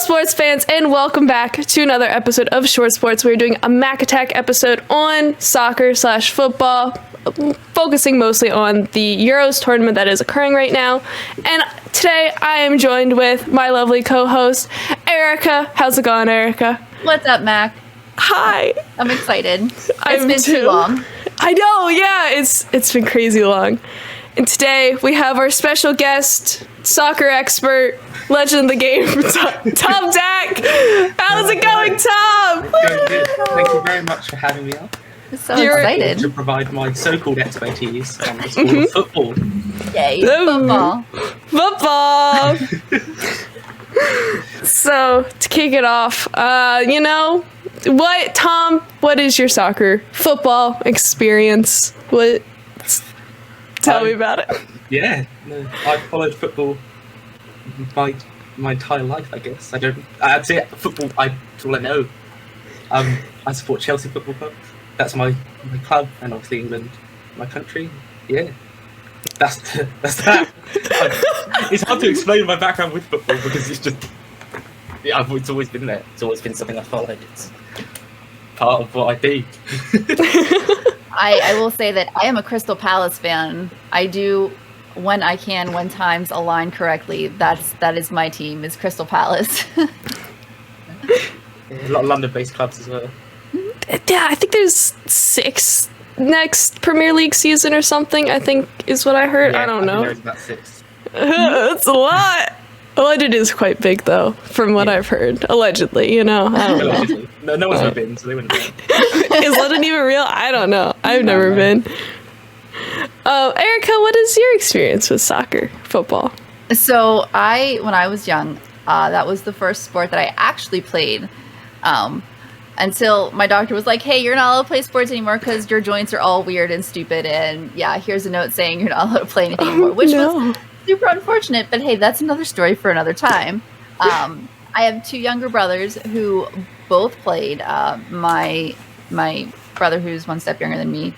sports fans, and welcome back to another episode of Short Sports. We're doing a Mak Attack episode on soccer/football, focusing mostly on the Euros tournament that is occurring right now. And today I am joined with my lovely co-host, Erica. How's it going, Erica? What's up, Mac? Hi. I'm excited. It's been too long. I know, yeah, it's been crazy long. And today we have our special guest, soccer expert, legend of the game, TomDac. How's it going, Tom? Going good. Thank you very much for having me up. I'm so excited To provide my so-called expertise on the sport of football. Yay, football. Football. So, to kick it off, Tom, what is your football experience? Tell me about it. Yeah, I've followed football my entire life, I guess. I'd say football, that's all I know. I support Chelsea Football Club. That's my club, and obviously England, my country. Yeah, that's that. It's hard to explain my background with football because it's just, it's always been there. It's always been something I followed. It's part of what I do. I will say that I am a Crystal Palace fan. I do, when I can, when times align correctly. That is my team, is Crystal Palace. A lot of London-based clubs as well. Yeah, I think there's 6 next Premier League season or something, I think is what I heard. Yeah, I don't know. There's about 6. That's a lot. Alleged is quite big, though, from what I've heard. Allegedly, I don't know. Allegedly. No one's ever been, so they wouldn't know. Is London even real? I don't know. I've never been. Erica, what is your experience with football? So when I was young, that was the first sport that I actually played. Until my doctor was like, hey, you're not allowed to play sports anymore because your joints are all weird and stupid. And yeah, here's a note saying you're not allowed to play anything anymore, which was super unfortunate. But hey, that's another story for another time. I have 2 younger brothers who both played. My brother, who's 1 step younger than me,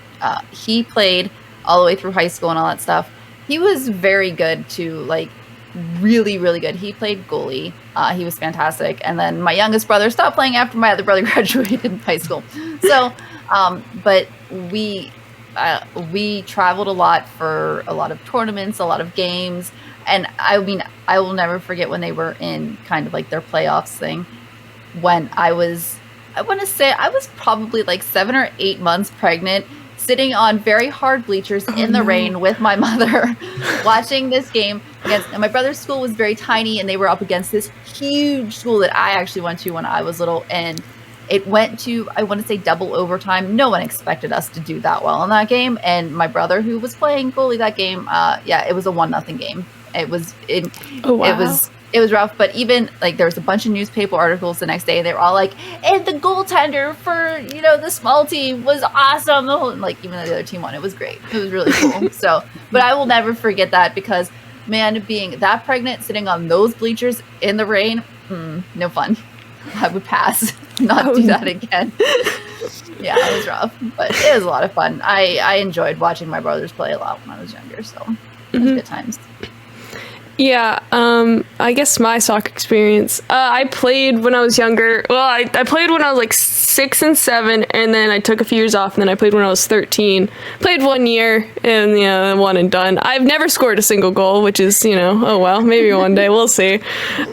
he played all the way through high school and all that stuff. He was very good too, like really, really good. He played goalie. He was fantastic. And then my youngest brother stopped playing after my other brother graduated in high school. So, but we traveled a lot for a lot of tournaments, a lot of games. And I mean, I will never forget when they were in kind of like their playoffs thing. When I want to say I was probably like 7 or 8 months pregnant, sitting on very hard bleachers in the rain with my mother, watching this game against. And my brother's school was very tiny, and they were up against this huge school that I actually went to when I was little. And it went to, I want to say, double overtime. No one expected us to do that well in that game. And my brother, who was playing goalie that game, it was a 1-0 game. It was It was rough, but even like there was a bunch of newspaper articles the next day. They were all like, "And the goaltender for the small team was awesome." Like even though the other team won, it was great. It was really cool. So, but I will never forget that because, man, being that pregnant, sitting on those bleachers in the rain, no fun. I would pass, not do that again. Yeah, it was rough, but it was a lot of fun. I enjoyed watching my brothers play a lot when I was younger, so it was good times. Yeah, I guess my soccer experience, I played when I was younger. Well, I played when I was like 6 and 7, and then I took a few years off, and then I played when I was 13. Played 1 year, and one and done. I've never scored a single goal, which is, oh well, maybe one day, we'll see.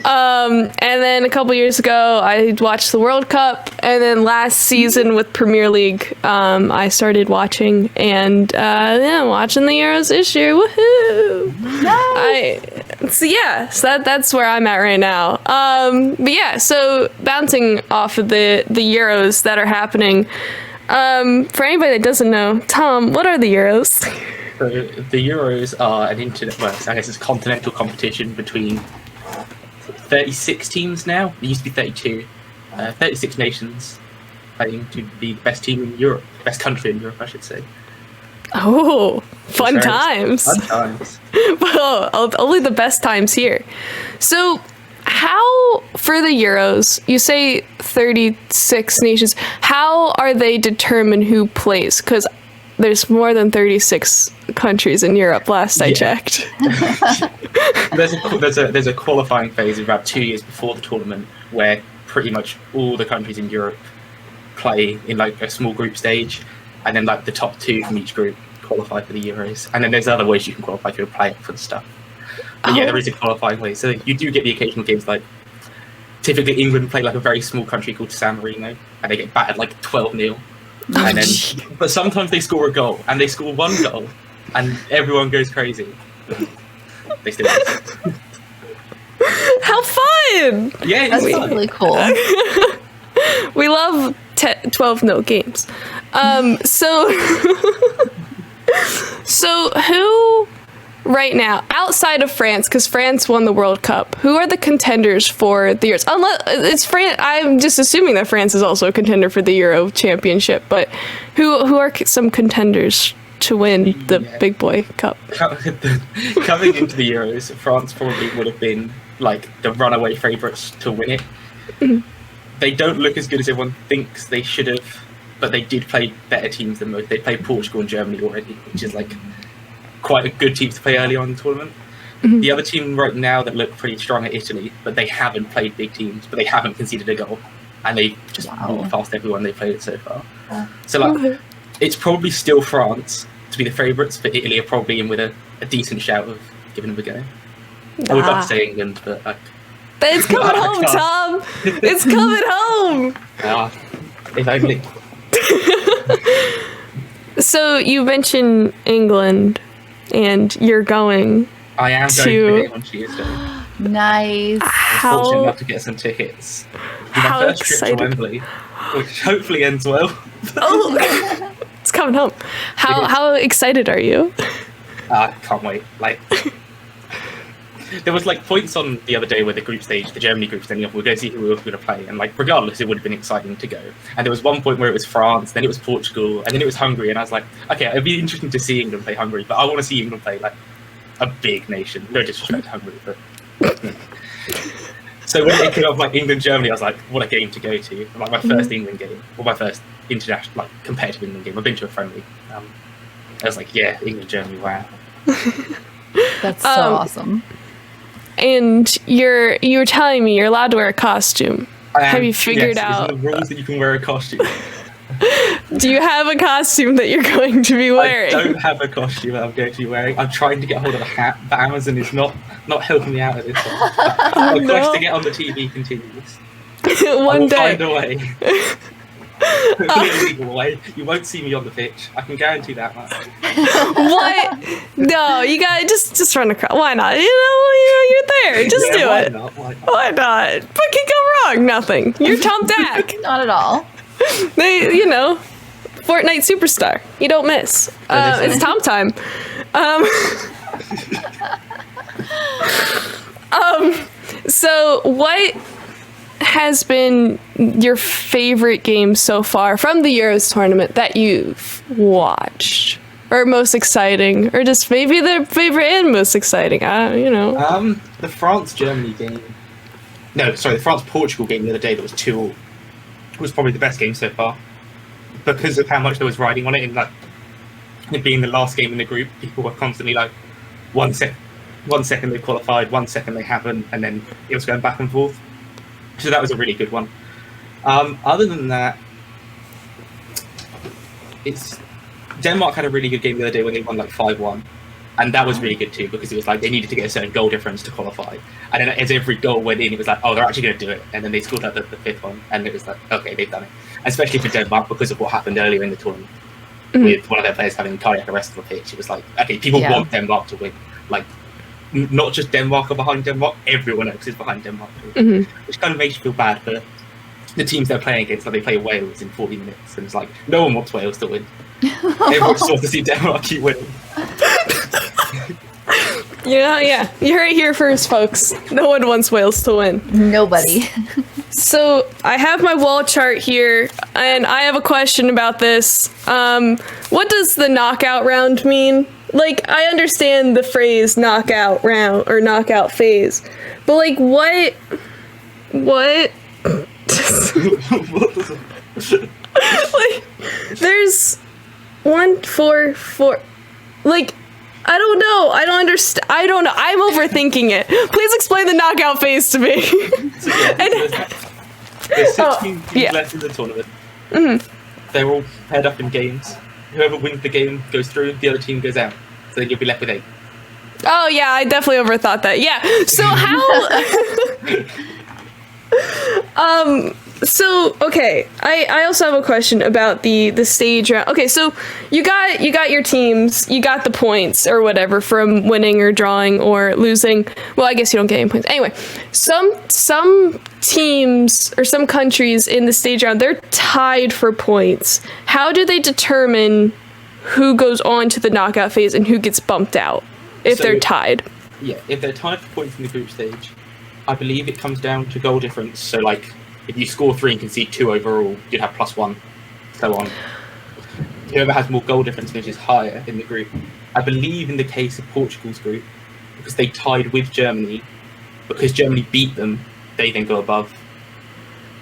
And then a couple years ago, I watched the World Cup, and then last season with Premier League, I started watching, and watching the Euros this year, woohoo! Nice. So that's where I'm at right now. But yeah, so bouncing off of the Euros that are happening. For anybody that doesn't know, Tom, what are the Euros? So the Euros are I guess it's a continental competition between 36 teams now. It used to be 32. 36 nations playing to be the best team in Europe, best country in Europe, I should say. Oh, fun times. Fun times. Well, only the best times here. So how, for the Euros, you say 36 nations, how are they determine who plays? Because there's more than 36 countries in Europe, last I checked. There's a qualifying phase of about 2 years before the tournament where pretty much all the countries in Europe play in like a small group stage, and then like the top 2 from each group qualify for the Euros. And then there's other ways you can qualify if you're a player for the stuff. But yeah, there is a qualifying way. So you do get the occasional games like, typically England play like a very small country called San Marino, and they get battered like 12-0. And then, but sometimes they score a goal, and they score 1 goal, and everyone goes crazy. They still lose. How fun! Yeah, That's it's fun. really cool. We love 12-0 games. So who right now, outside of France, because France won the World Cup, who are the contenders for the Euros? Unless it's France, I'm just assuming that France is also a contender for the Euro Championship, but who are some contenders to win the Big Boy Cup? Coming into the Euros, France probably would have been like the runaway favourites to win it. Mm-hmm. They don't look as good as everyone thinks they should have, but they did play better teams than most. They played Portugal and Germany already, which is like quite a good team to play early on in the tournament. Mm-hmm. The other team right now that look pretty strong are Italy, but they haven't played big teams, but they haven't conceded a goal, and they just walked past everyone they played it so far. So like, it's probably still France to be the favourites, but Italy are probably in with a decent shout of giving them a go. I would love to say England, but like, It's coming home, Tom. It's coming home. If only. So you mentioned England, and you're going. I am going to the game on Tuesday. Nice. I'm fortunate enough to get some tickets. My How first excited. trip to Wembley, which hopefully ends well. Oh, it's coming home. How excited are you? I can't wait. Like, there was like points on the other day where the group stage, the Germany group standing up, we're going to see who we were going to play, and like regardless, it would have been exciting to go. And there was one point where it was France, then it was Portugal, and then it was Hungary, and I was like, okay, it'd be interesting to see England play Hungary, but I want to see England play like a big nation. No disrespect to Hungary, but. So when it came up like England Germany, I was like, what a game to go to! Like my first England game, or my first international like competitive England game. I've been to a friendly. I was like, yeah, England Germany, wow. That's so awesome. And you were telling me you're allowed to wear a costume. Have you figured out? The rules that you can wear a costume. Do you have a costume that you're going to be wearing? I don't have a costume that I'm going to be wearing. I'm trying to get hold of a hat, but Amazon is not helping me out at this one. My quest to get on the TV continues. One day. Find a way. Hopefully a legal way. You won't see me on the pitch. I can guarantee that much. What? No, you gotta just run across. Why not? You're there. Just do why it. Not? Why not? Why not? What can go wrong? Nothing. You're TomDac. Not at all. Fortnite superstar. You don't miss. It's Tom time. So what has been your favorite game so far from the Euros tournament that you've watched, or most exciting, or just maybe the favorite and most exciting? The France-Germany game. No, sorry, the France-Portugal game the other day that was 2-2 was probably the best game so far because of how much there was riding on it. And like it being the last game in the group, people were constantly like 1 second they qualified, 1 second they haven't, and then it was going back and forth. So that was a really good one. Other than that, Denmark had a really good game the other day when they won like 5-1. And that was really good too, because it was like they needed to get a certain goal difference to qualify. And then as every goal went in, it was like, oh, they're actually going to do it. And then they scored out the fifth one. And it was like, okay, they've done it. Especially for Denmark, because of what happened earlier in the tournament. With one of their players having cardiac arrest on the pitch. It was like, okay, people want Denmark to win. Like, not just Denmark are behind Denmark, everyone else is behind Denmark too. Which kind of makes you feel bad for the teams they're playing against. Like, they play Wales in 40 minutes. And it's like, no one wants Wales to win. Everyone just wants to see Denmark keep winning. Yeah. You heard it here first, folks. No one wants Wales to win. Nobody. So I have my wall chart here, and I have a question about this. What does the knockout round mean? Like, I understand the phrase knockout round or knockout phase, but like, what? Like, there's 1, 4, 4. Like, I don't know. I don't understand. I don't know. I'm overthinking it. Please explain the knockout phase to me. There's 16 Oh, teams yeah. left in the tournament. Mm-hmm. They're all paired up in games. Whoever wins the game goes through, the other team goes out. So then you'll be left with 8. Oh yeah, I definitely overthought that. Yeah. So how? So okay, I also have a question about the stage round. Okay, so you got your teams, you got the points or whatever from winning or drawing or losing. Well, I guess you don't get any points. Anyway, some teams or some countries in the stage round, they're tied for points. How do they determine who goes on to the knockout phase and who gets bumped out if they're tied? Yeah, if they're tied for points in the group stage, I believe it comes down to goal difference. So, like, if you score 3 and concede 2 overall, you'd have +1, so on. Whoever has more goal difference finishes higher in the group. I believe in the case of Portugal's group, because they tied with Germany, because Germany beat them, they then go above.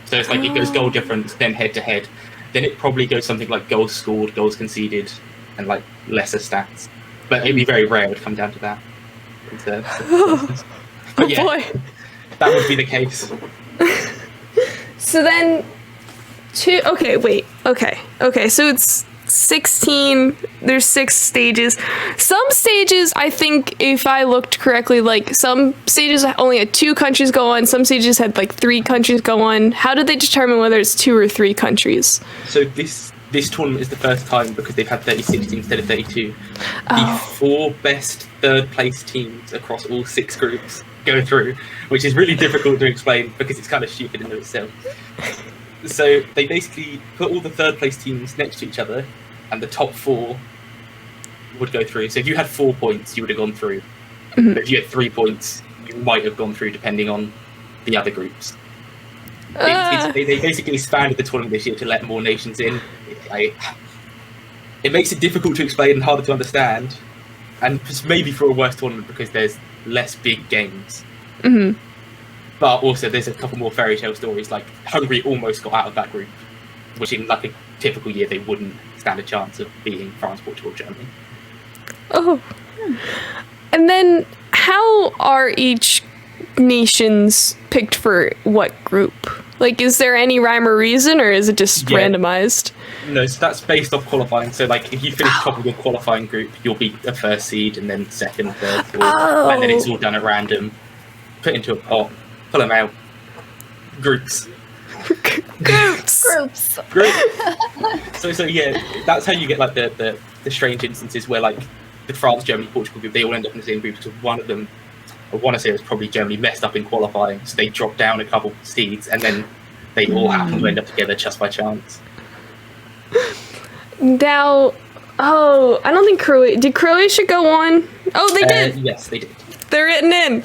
So it's like it goes goal difference, then head-to-head. Then it probably goes something like goals scored, goals conceded, and like lesser stats. But it'd be very rare it would come down to that. But yeah, Boy. that would be the case. So then, okay. So it's 16. There's 6 stages. Some stages, I think, if I looked correctly, like some stages only had 2 countries go on. Some stages had like 3 countries go on. How did they determine whether it's 2 or 3 countries? So this tournament is the first time, because they've had 36 instead of 32. The 4 best third place teams across all 6 groups go through, which is really difficult to explain because it's kind of stupid in and of itself. So they basically put all the third place teams next to each other, and the top 4 would go through. So if you had 4 points, you would have gone through. But if you had 3 points, you might have gone through depending on the other groups. They basically expanded the tournament this year to let more nations in. It makes it difficult to explain and harder to understand, and maybe for a worse tournament because there's less big games. But also there's a couple more fairy tale stories, like Hungary almost got out of that group, which in like a typical year they wouldn't stand a chance of beating France, Portugal, Germany. And then how are each nations picked for what group? Like, is there any rhyme or reason, or is it just randomized? No, so that's based off qualifying. So, like, if you finish top of your qualifying group, you'll be a first seed, and then second, third, fourth, and then it's all done at random, put into a pot, pull them out, groups. So yeah, that's how you get like the strange instances where like the France, Germany, Portugal group, they all end up in the same group. So one of them, I want to say it was probably Germany, messed up in qualifying, so they dropped down a couple seeds, and then they all happen to end up together just by chance. Now, I don't think did Croatia go on? Oh, they did. Yes, they did. They're written in.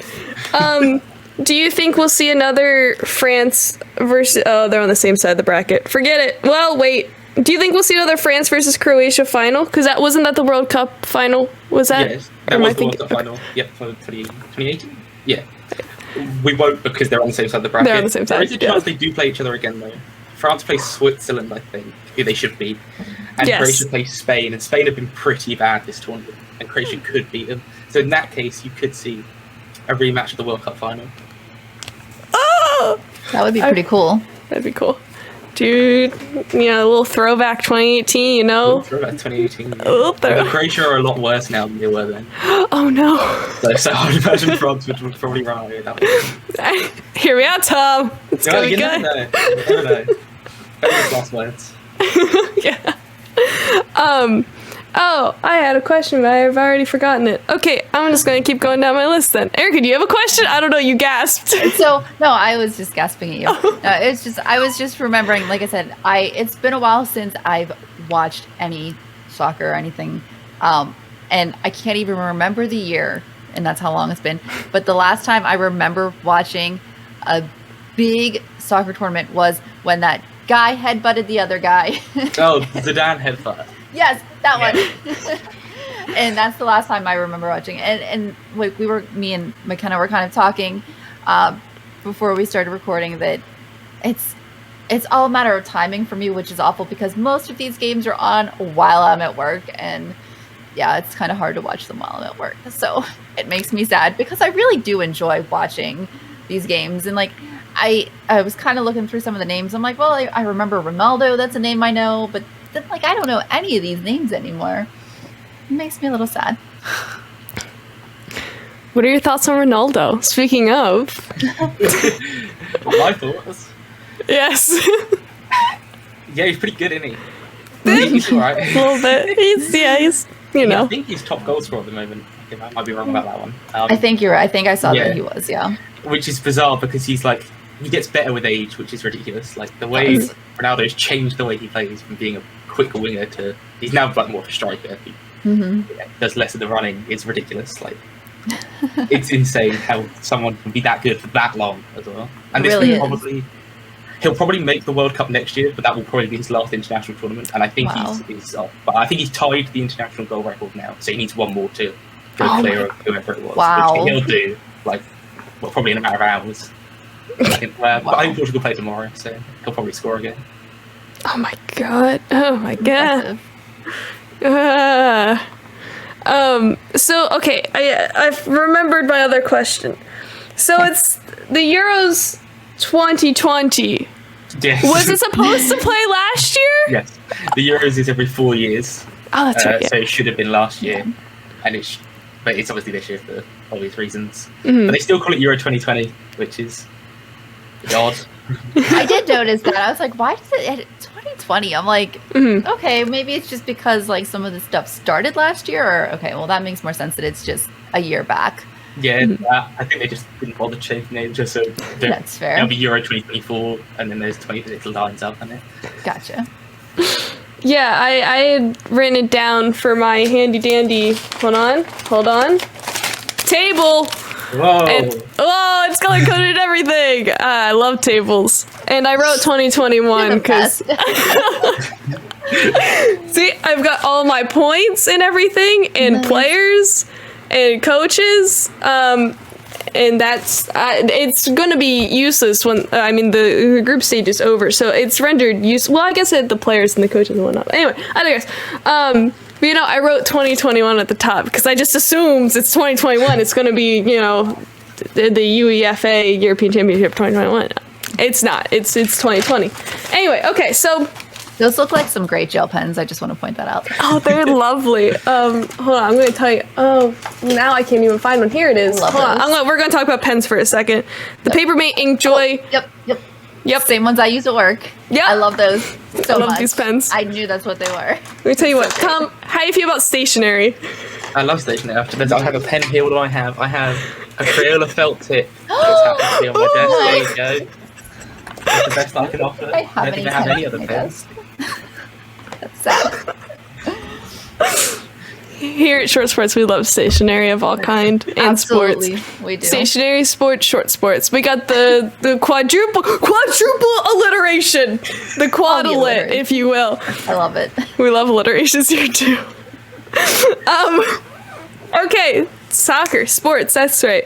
Do you think we'll see another France versus? Oh, they're on the same side of the bracket. Forget it. Well, wait. Do you think we'll see another France versus Croatia final? Because wasn't that the World Cup final? Was that? Yes, that was the World Cup final. Yep, for 2018. Yeah. We won't because they're on the same side of the bracket. They're on the same side. There is a chance they do play each other again though. France plays Switzerland, I think, who they should beat, and Croatia plays Spain, and Spain have been pretty bad this tournament, and Croatia could beat them. So in that case, you could see a rematch of the World Cup final. Oh, that would be pretty cool. That'd be cool. Dude, a little throwback 2018, you know? Throwback 2018. Yeah. The Croatia are a lot worse now than they were then. Oh no. So I would imagine France would probably run away with that one. Hear me out, Tom. It's gonna be good. You never know. Famous last words. Yeah. Oh, I had a question, but I've already forgotten it. Okay, I'm just going to keep going down my list then. Erica, do you have a question? I don't know, you gasped. So, no, I was just gasping at you. I was just remembering, like I said, it's been a while since I've watched any soccer or anything. And I can't even remember the year, and that's how long it's been. But the last time I remember watching a big soccer tournament was when that guy headbutted the other guy. Oh, Zidane headbutt. Yes, that one. And that's the last time I remember watching. And me and Makenna were kind of talking before we started recording that it's all a matter of timing for me, which is awful because most of these games are on while I'm at work, and yeah, it's kind of hard to watch them while I'm at work. So it makes me sad because I really do enjoy watching these games, and like I was kind of looking through some of the names. I'm like, well, I remember Ronaldo. That's a name I know, but then, like, I don't know any of these names anymore. It makes me a little sad. What are your thoughts on Ronaldo? Speaking of. My thoughts. Yes. Yeah, he's pretty good, isn't he? He's alright. A little bit. He's you know. I think he's top goal scorer at the moment. I might be wrong about that one. I think you're right. I think I saw that he was, yeah. Which is bizarre because he's like, he gets better with age, which is ridiculous. Like, the way Ronaldo's changed the way he plays from being a quick winger to, he's now like more of a striker. He does less of the running. It's ridiculous. Like, it's insane how someone can be that good for that long as well. And It this really will is. he'll probably make the World Cup next year, but that will probably be his last international tournament. And I think he's but I think he's tied the international goal record now, so he needs one more to go clear of whoever it was. Wow. Which he'll do, like, well, probably in a matter of hours. But I think Portugal play tomorrow, so he'll probably score again. Oh my god. Oh my god. Impressive. So okay, I've remembered my other question. So it's the Euros 2020. Yes. Was it supposed to play last year? Yes. The Euros is every 4 years. Oh, that's right. Yeah. So it should have been last year. And but it's obviously this year for obvious reasons. Mm-hmm. But they still call it Euro 2020, which is odd. I did notice that. I was like, why does it 2020? I'm like, okay, maybe it's just because like some of the stuff started last year, or okay, well that makes more sense that it's just a year back. Yeah, I think they just didn't bother changing names just so That's fair. It'll be Euro 2024, and then there's 20 little lines up on it. Gotcha. Yeah, I had written it down for my handy dandy. Hold on. Table. Whoa! And, it's color coded and everything. I love tables. And I wrote 2021 because see, I've got all my points and everything, and players and coaches. And that's it's going to be useless when the group stage is over. So it's rendered useless. Well, I guess the players and the coaches and whatnot. Anyway, I digress. But, I wrote 2021 at the top because I just assumed it's 2021. It's going to be, the UEFA European Championship 2021. It's not. It's 2020. Anyway, okay, so Those look like some great gel pens. I just want to point that out. oh, they're lovely. Hold on, I'm going to tell you. Oh, now I can't even find one. Here it is. Love Hold on. those. We're going to talk about pens for a second. The Papermate Inkjoy. Yep. Same ones I use at work. Yep. I love those so I love much. these pens. I knew that's what they were. Let me tell you what, Tom, how do you feel about stationery? I love stationery. I have a pen here. What do I have? I have a Crayola felt tip. Just happens to be on my desk. There you go. That's the best I can offer. I have don't think I have any other my pens. desk. That's sad. Here at Short Sports, we love stationery of all kind and Absolutely, sports. we do. Stationary, sports, short sports. We got the quadruple alliteration, the quad-alit, alliteration. if you will. I love it. We love alliterations here too. Okay, soccer, sports. That's right.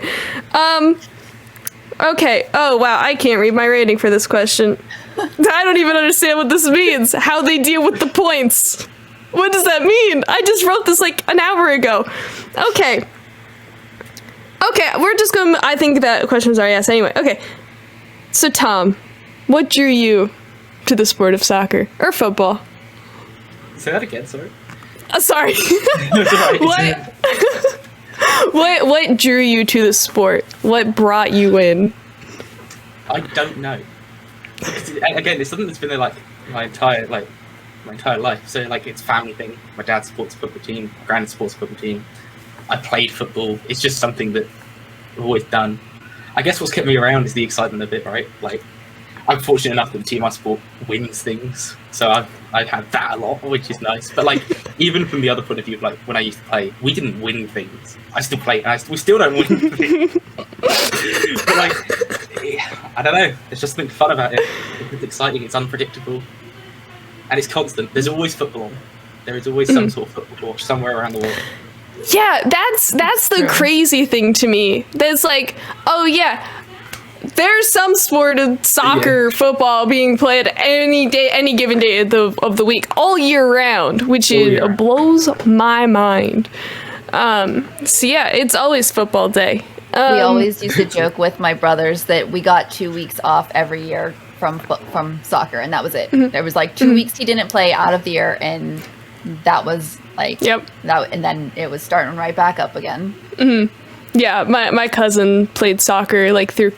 Okay. Oh wow, I can't read my rating for this question. I don't even understand what this means. How they deal with the points. What does that mean? I just wrote this like an hour ago. Okay, we're just going to... I think that questions are yes anyway. Okay, so Tom, what drew you to the sport of soccer? Or football? Say that again, sorry. Sorry. Right. What drew you to the sport? What brought you in? I don't know. Again, it's something that's been there like my entire life. So like it's a family thing. My dad supports a football team. My granddad supports a football team. I played football. It's just something that I've always done. I guess what's kept me around is the excitement of it, right? Like I'm fortunate enough that the team I support wins things, so I've had that a lot, which is nice. But like even from the other point of view, like when I used to play, we didn't win things. I still play, and we still don't win things. But like I don't know. There's just something fun about it. It's exciting. It's unpredictable. And it's constant. There's always football on. There is always some sort of football to watch somewhere around the world. Yeah, that's the crazy thing to me. That's like, oh yeah, there's some sport of soccer, football being played any day, any given day of the week, all year round, which blows my mind. So yeah, it's always football day. We always used to joke with my brothers that we got 2 weeks off every year from soccer, and that was it. There was like 2 weeks he didn't play out of the year, and that was like that, and then it was starting right back up again. Yeah, my cousin played soccer like through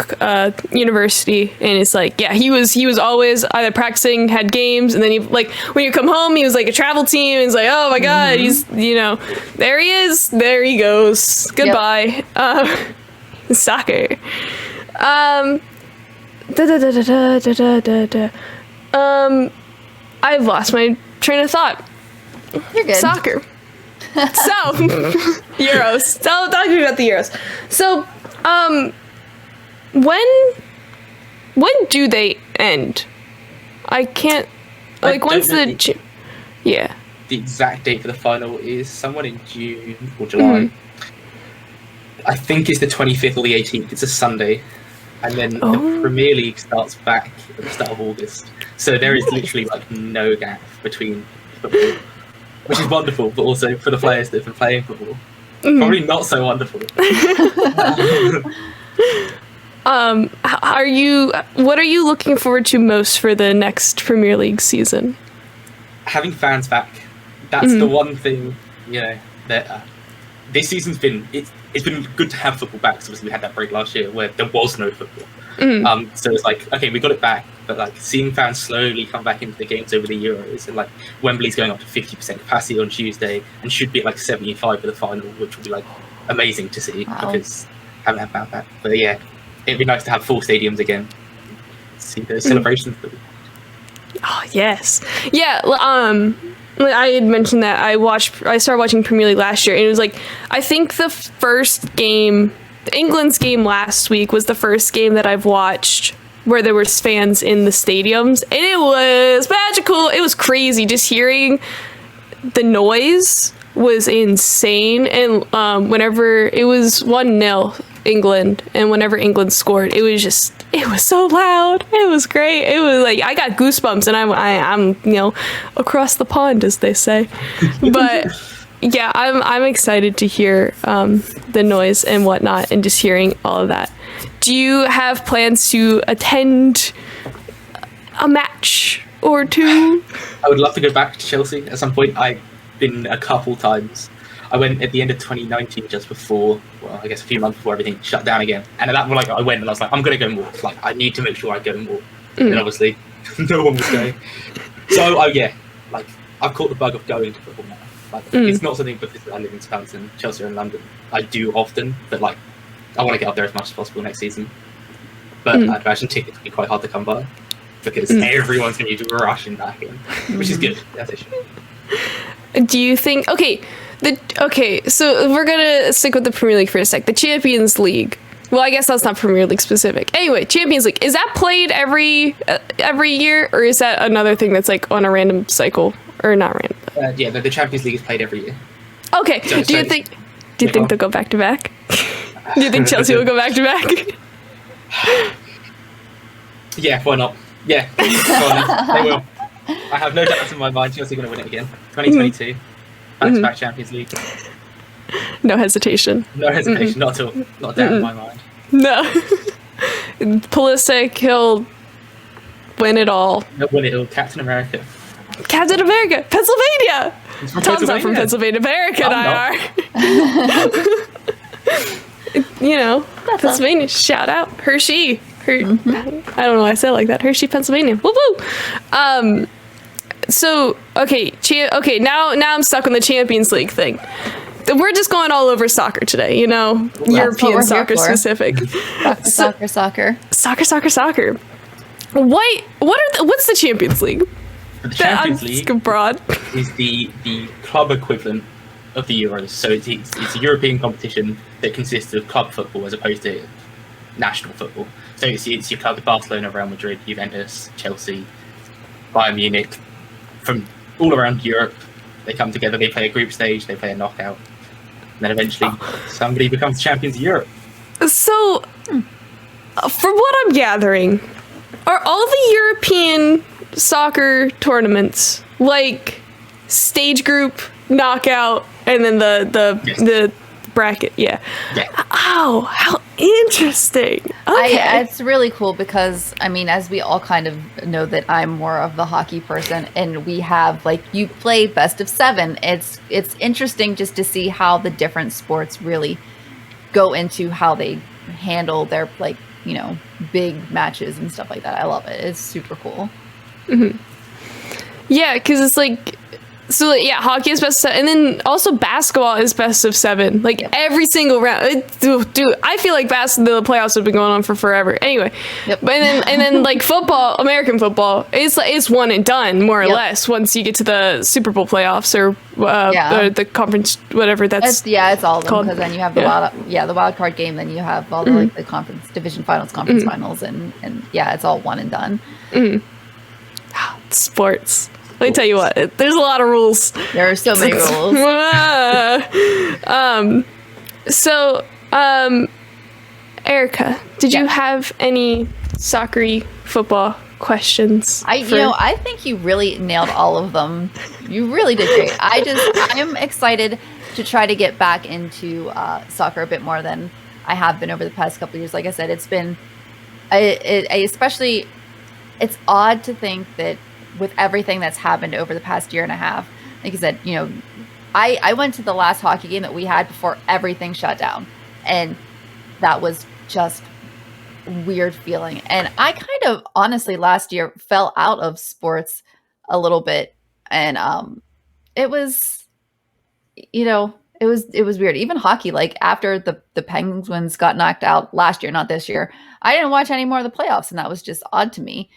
university, and it's like, yeah, he was always either practicing, had games, and then he, like, when you come home, he was like a travel team, and it's like, oh my god, he's, you know, there he is, there he goes, goodbye. Soccer. I've lost my train of thought. You're good. Soccer. So, Euros. So, talking about the Euros. So, when do they end? I can't, like, when's the, yeah. The exact date for the final is somewhere in June or July. I think it's the 25th or the 18th. It's a Sunday. And then the Premier League starts back at the start of August. So there is literally, like, no gap between football. Which is wonderful, but also for the players that have been playing football, probably not so wonderful. What are you looking forward to most for the next Premier League season? Having fans back. That's the one thing, you know, that this season's been, it's been good to have football back, because obviously we had that break last year where there was no football. So it's like, okay, we got it back, but like seeing fans slowly come back into the games over the Euros, and like Wembley's going up to 50% capacity on Tuesday and should be at like 75 for the final, which will be like amazing to see because I haven't had fans back. But yeah, it'd be nice to have full stadiums again. See those celebrations. Oh yes, yeah. I had mentioned that I started watching Premier League last year, and it was like, I think the first game, England's game last week, was the first game that I've watched where there was fans in the stadiums, and it was magical. It was crazy. Just hearing the noise was insane. And whenever it was 1-0 England, and whenever England scored, it was so loud. It was great. It was like, I got goosebumps, and I'm you know, across the pond, as they say. But yeah, I'm excited to hear the noise and whatnot, and just hearing all of that. Do you have plans to attend a match or two? I would love to go back to Chelsea at some point. I've been a couple times. I went at the end of 2019, just before, well, I guess a few months before everything shut down again. And at that point, like, I went and I was like, I'm going to go more. Like, I need to make sure I go more. And obviously, no one was going. So, yeah, like, I've caught the bug of going to football now. Like, it's not something because I live in Southampton, Chelsea, and London. I do often, but like, I want to get up there as much as possible next season. But I'd imagine tickets will be quite hard to come by because everyone's going to be rushing back in, which is good. That's it. Do you think, so we're gonna stick with the Premier League for a sec. The Champions League. Well, I guess that's not Premier League specific. Anyway, Champions League, is that played every year, or is that another thing that's like on a random cycle, or not random? Yeah, the Champions League is played every year. Okay. Do you think they'll go back to back? Do you think Chelsea will go back to back? Yeah, why not? Yeah, they will. I have no doubts in my mind Chelsea are going to win it again. 2022, back-to-back Champions League. No hesitation. No hesitation, not at all. Not a doubt in my mind. No. Pulisic, he'll win it all. He'll win it all. Captain America. Captain America, Pennsylvania. Tom's not from Pennsylvania, but Erica and I are. You know, that's Pennsylvania. Shout out Hershey. I don't know why I said it like that. Hershey, Pennsylvania. Woo woo. So okay, now I'm stuck on the Champions League thing. We're just going all over soccer today, you know, European soccer specific. Soccer. What's the Champions League? The Champions League abroad is the club equivalent of the Euros. So it's a European competition that consists of club football as opposed to national football. So it's your club, Barcelona, Real Madrid, Juventus, Chelsea, Bayern Munich, from all around Europe. They come together, they play a group stage, they play a knockout, and then eventually somebody becomes champions of Europe. So, from what I'm gathering, are all the European soccer tournaments like stage group, knockout, and then the bracket? Yeah. Yeah. How Interesting. Okay. It's really cool because, I mean, as we all kind of know that I'm more of the hockey person, and we have, like, you play best of 7. It's interesting just to see how the different sports really go into how they handle their, like, you know, big matches and stuff like that. I love it. It's super cool. Yeah, because it's like, so yeah, hockey is best of 7, and then also basketball is best of 7. Like every single round, dude. I feel like the playoffs have been going on for forever. Anyway, but and then like football, American football, it's one and done more or less once you get to the Super Bowl playoffs or the conference, whatever that's. It's all of them, because then you have the wild card game, then you have all the like the conference division finals, conference finals, and it's all one and done. Sports. Let me tell you what, there's a lot of rules. There are so many rules. Erica, did you have any soccer-y football questions? I think you really nailed all of them. You really did great. I am excited to try to get back into soccer a bit more than I have been over the past couple of years. Like I said, it's been, especially, it's odd to think that with everything that's happened over the past year and a half, like I said, you know, I went to the last hockey game that we had before everything shut down, and that was just weird feeling. And I kind of honestly last year fell out of sports a little bit, and it was, you know, it was weird. Even hockey, like after the Penguins got knocked out last year, not this year, I didn't watch any more of the playoffs, and that was just odd to me.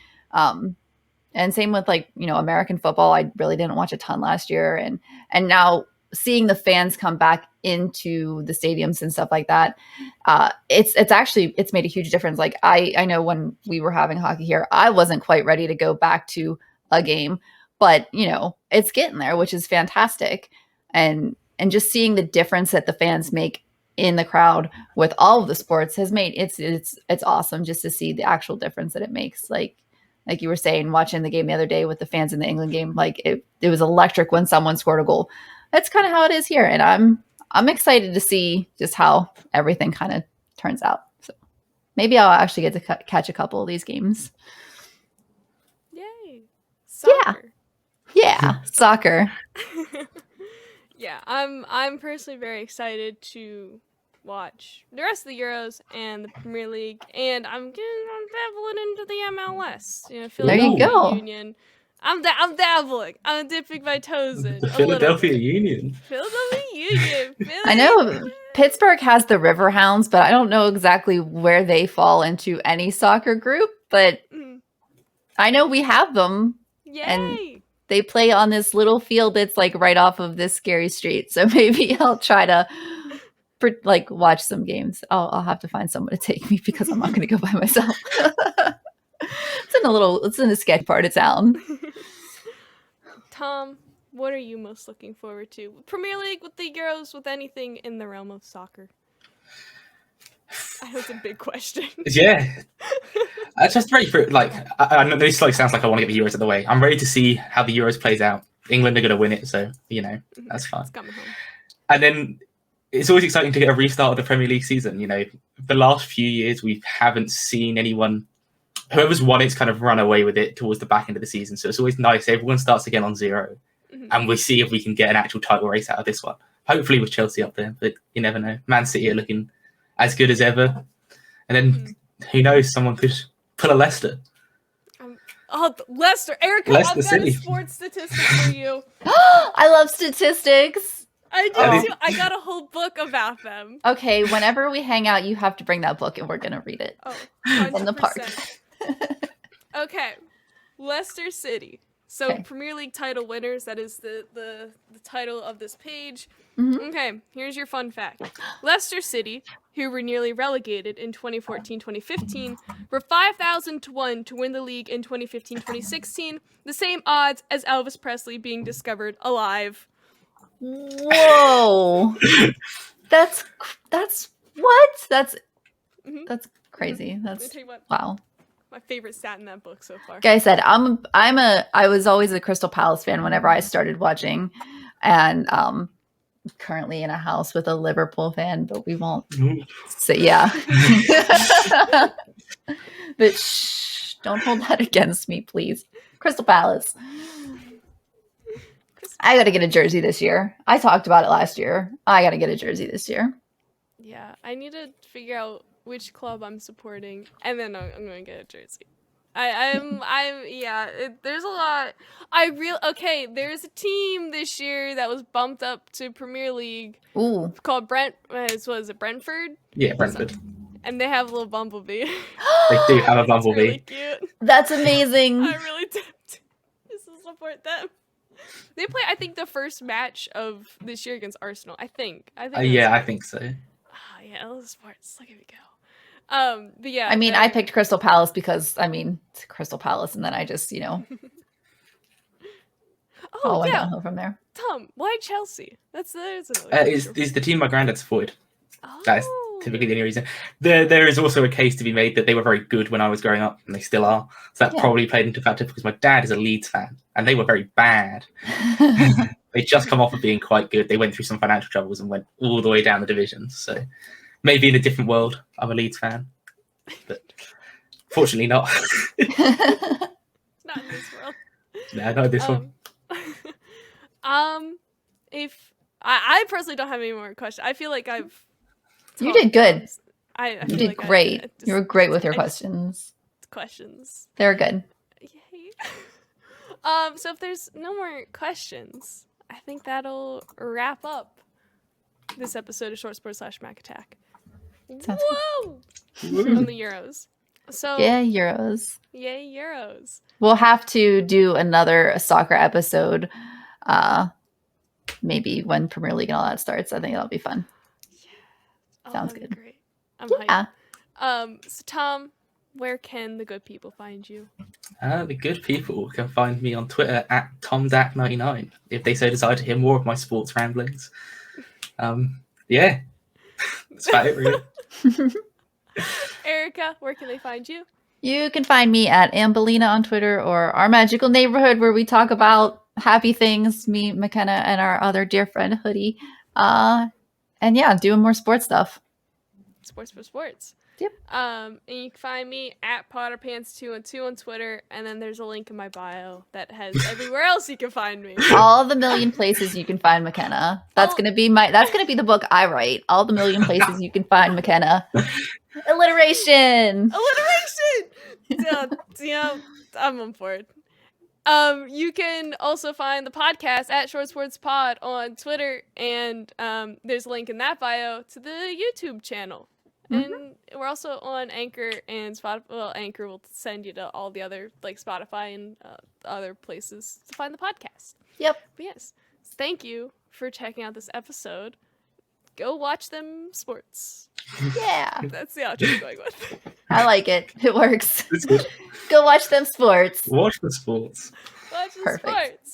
And same with, like, you know, American football. I really didn't watch a ton last year. And now seeing the fans come back into the stadiums and stuff like that, it's made a huge difference. Like I know when we were having hockey here, I wasn't quite ready to go back to a game, but you know, it's getting there, which is fantastic. And just seeing the difference that the fans make in the crowd with all of the sports has made it's awesome just to see the actual difference that it makes. Like you were saying, watching the game the other day with the fans in the England game, like it was electric when someone scored a goal. That's kind of how it is here. And I'm excited to see just how everything kind of turns out. So maybe I'll actually get to catch a couple of these games. Yay. Soccer. Yeah. Soccer. Yeah. I'm personally very excited to watch the rest of the Euros and the Premier League, and I'm dabbling into the MLS. You know, there you go. Union. I'm dabbling. I'm dipping my toes in. The Philadelphia Union. Philadelphia Union. I know Pittsburgh has the Riverhounds, but I don't know exactly where they fall into any soccer group. But I know we have them. Yay! And they play on this little field that's like right off of this scary street. So maybe I'll try to watch some games. I'll have to find someone to take me because I'm not going to go by myself. It's in a sketch part of town. Tom, what are you most looking forward to? Premier League, with the Euros, with anything in the realm of soccer? I know it's a big question. Yeah. I'm just ready for it. Like, I know this sounds like I want to get the Euros out of the way. I'm ready to see how the Euros plays out. England are going to win it, so, you know, that's fine. It's coming home. And then it's always exciting to get a restart of the Premier League season. You know, the last few years, we haven't seen anyone, whoever's won it's kind of run away with it towards the back end of the season. So it's always nice. Everyone starts again on 0. And we see if we can get an actual title race out of this one. Hopefully with Chelsea up there, but you never know. Man City are looking as good as ever. And then who knows, someone could pull a Leicester. Leicester. Erica, Leicester I've got City. a sports statistic for you. I love statistics. I do too. I got a whole book about them. Okay, whenever we hang out, you have to bring that book and we're going to read it. Oh, 100%. In the park. Okay. Leicester City. So Premier League title winners, that is the title of this page. Okay, here's your fun fact. Leicester City, who were nearly relegated in 2014-2015, were 5,000 to 1 to win the league in 2015-2016, the same odds as Elvis Presley being discovered alive. Whoa. That's what? That's crazy. That's wow. My favorite stat in that book so far. Like I said, I was always a Crystal Palace fan whenever I started watching, and currently in a house with a Liverpool fan, but we won't Ooh. say yeah. But shh, don't hold that against me, please. Crystal Palace. I got to get a jersey this year. I talked about it last year. I got to get a jersey this year. Yeah, I need to figure out which club I'm supporting, and then I'm going to get a jersey. There's a lot. Okay, there's a team this year that was bumped up to Premier League Ooh. called Brentford? Yeah, Brentford. And they have a little bumblebee. They do have a It's bumblebee. really cute. That's amazing. I'm really tempted to support them. They play, I think, the first match of this year against Arsenal. I think. Yeah, I think so. Oh, yeah, Ella Sports. Look at me go. But yeah. I mean, I picked Crystal Palace because, I mean, it's Crystal Palace, and then I just, you know, all went downhill from there. Tom, why Chelsea? That's another Is the team my granddad supported. Oh. That is typically the only reason. There is also a case to be made that they were very good when I was growing up, and they still are. So that probably played into factor because my dad is a Leeds fan, and they were very bad. They just come off of being quite good. They went through some financial troubles and went all the way down the divisions. So maybe in a different world, I'm a Leeds fan, but fortunately not. Not in this world. No, not this one. If I personally don't have any more questions. I feel like I've. You did good. You did great. You were great with your questions. Questions. They were good. Yay. So if there's no more questions, I think that'll wrap up this episode of Short Sports / Mak Attack. Sounds Whoa! On the Euros. So yeah, Euros. Yay, Euros. We'll have to do another soccer episode. Maybe when Premier League and all that starts. I think that'll be fun. Yeah. Sounds good. Great. I'm Yeah. hyped. So Tom, where can the good people find you? The good people can find me on Twitter at TomDac99 if they so desire to hear more of my sports ramblings. Yeah, that's about it, really. Erica, where can they find you? You can find me at Ambelina on Twitter or Our Magical Neighborhood, where we talk about happy things, me, Makenna, and our other dear friend, Hoodie. And yeah, doing more sports stuff. Sports for sports. Yep. And you can find me at PotterPants212 on Twitter, and then there's a link in my bio that has everywhere else you can find me. All the million places you can find Makenna. That's gonna be the book I write. All the million places you can find Makenna. Alliteration. Yeah, I'm on board. You can also find the podcast at Short Sports Pod on Twitter, and there's a link in that bio to the YouTube channel. And we're also on Anchor and Spotify. Well, Anchor will send you to all the other, like Spotify and other places to find the podcast. Yep. But yes, thank you for checking out this episode. Go watch them sports. Yeah. That's the outro I'm going with. I like it. It works. It's good. Go watch them sports. Watch the sports. Watch the Perfect. sports.